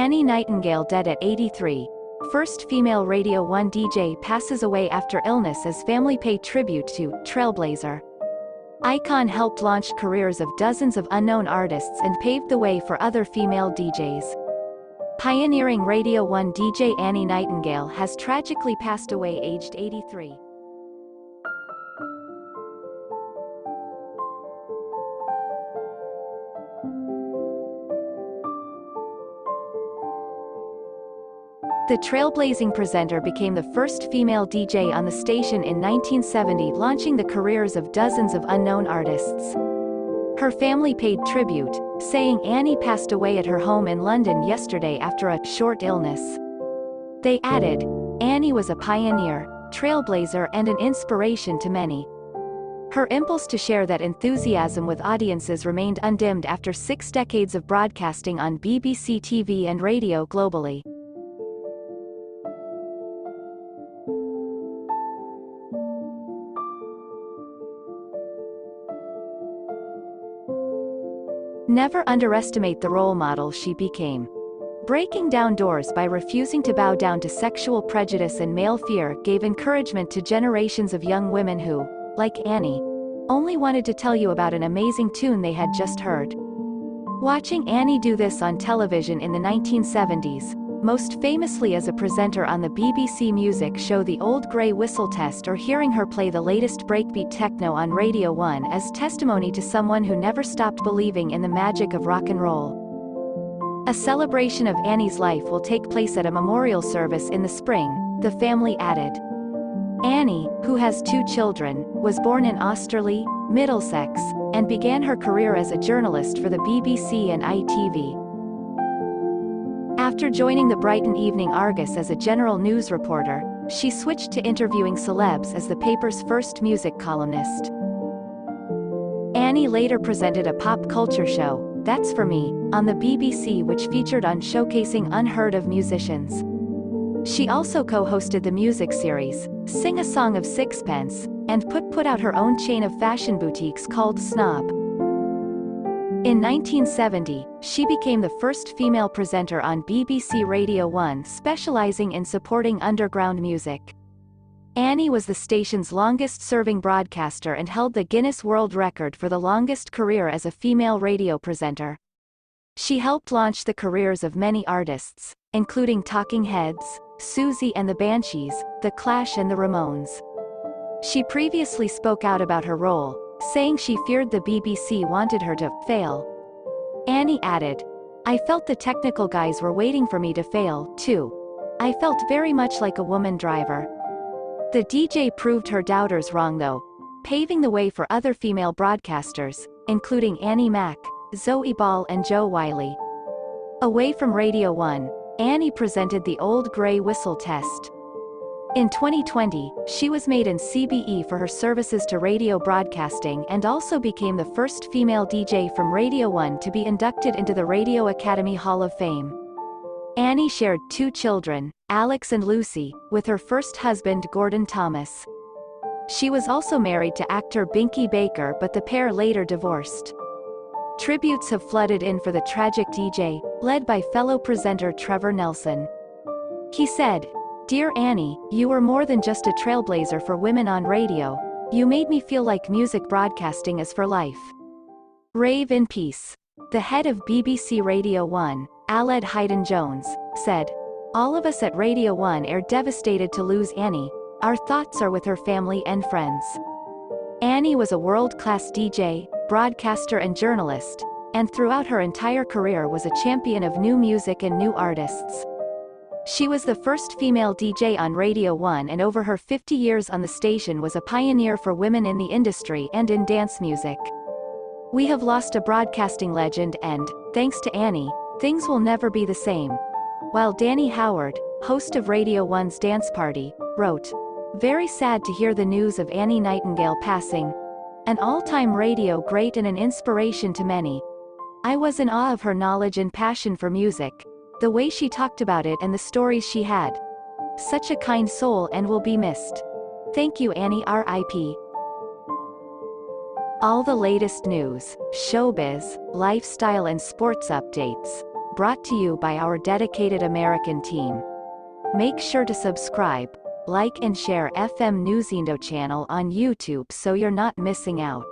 Annie Nightingale dead at 83. First female Radio 1 DJ passes away after illness as family pay tribute to Trailblazer. Icon helped launch careers of dozens of unknown artists and paved the way for other female DJs. Pioneering Radio 1 DJ Annie Nightingale has tragically passed away aged 83. The trailblazing presenter became the first female DJ on the station in 1970, launching the careers of dozens of unknown artists. Her family paid tribute, saying Annie passed away at her home in London yesterday after a short illness. They added, "Annie was a pioneer, trailblazer and an inspiration to many. Her impulse to share that enthusiasm with audiences remained undimmed after 6 decades of broadcasting on BBC TV and radio globally." Never underestimate the role model she became. Breaking down doors by refusing to bow down to sexual prejudice and male fear gave encouragement to generations of young women who, like Annie, only wanted to tell you about an amazing tune they had just heard. Watching Annie do this on television in the 1970s, most famously as a presenter on the BBC music show The Old Grey Whistle Test, or hearing her play the latest breakbeat techno on Radio 1 as testimony to someone who never stopped believing in the magic of rock and roll. A celebration of Annie's life will take place at a memorial service in the spring, the family added. Annie, who has 2 children, was born in Austerley, Middlesex, and began her career as a journalist for the BBC and ITV. After joining the Brighton Evening Argus as a general news reporter, she switched to interviewing celebs as the paper's first music columnist. Annie later presented a pop culture show, That's For Me, on the BBC, which featured on showcasing unheard-of musicians. She also co-hosted the music series, Sing a Song of Sixpence, and put out her own chain of fashion boutiques called Snob. In 1970, she became the first female presenter on BBC Radio 1, specializing in supporting underground music. Annie was the station's longest-serving broadcaster and held the Guinness World Record for the longest career as a female radio presenter. She helped launch the careers of many artists, including Talking Heads, Susie and the Banshees, The Clash and the Ramones. She previously spoke out about her role, saying she feared the BBC wanted her to fail. Annie added, "I felt the technical guys were waiting for me to fail, too. I felt very much like a woman driver." The DJ proved her doubters wrong though, paving the way for other female broadcasters, including Annie Mac, Zoe Ball and Jo Wiley. Away from Radio 1, Annie presented The Old Grey Whistle Test. In 2020, she was made an CBE for her services to radio broadcasting and also became the first female DJ from Radio 1 to be inducted into the Radio Academy Hall of Fame. Annie shared 2 children, Alex and Lucy, with her first husband Gordon Thomas. She was also married to actor Binky Baker, but the pair later divorced. Tributes have flooded in for the tragic DJ, led by fellow presenter Trevor Nelson. He said, "Dear Annie, you were more than just a trailblazer for women on radio. You made me feel like music broadcasting is for life. Rave in peace." The head of BBC Radio 1, Aled Hayden-Jones, said, "All of us at Radio 1 are devastated to lose Annie. Our thoughts are with her family and friends." Annie was a world-class DJ, broadcaster and journalist, and throughout her entire career was a champion of new music and new artists. She was the first female DJ on Radio 1, and over her 50 years on the station was a pioneer for women in the industry and in dance music. "We have lost a broadcasting legend and, thanks to Annie, things will never be the same." While Danny Howard, host of Radio 1's Dance Party, wrote, "Very sad to hear the news of Annie Nightingale passing. An all-time radio great and an inspiration to many. I was in awe of her knowledge and passion for music, the way she talked about it and the stories she had. Such a kind soul and will be missed. Thank you Annie, RIP." All the latest news, showbiz, lifestyle and sports updates. brought to you by our dedicated American team. Make sure to subscribe, like and share FM Newsindo channel on YouTube so you're not missing out.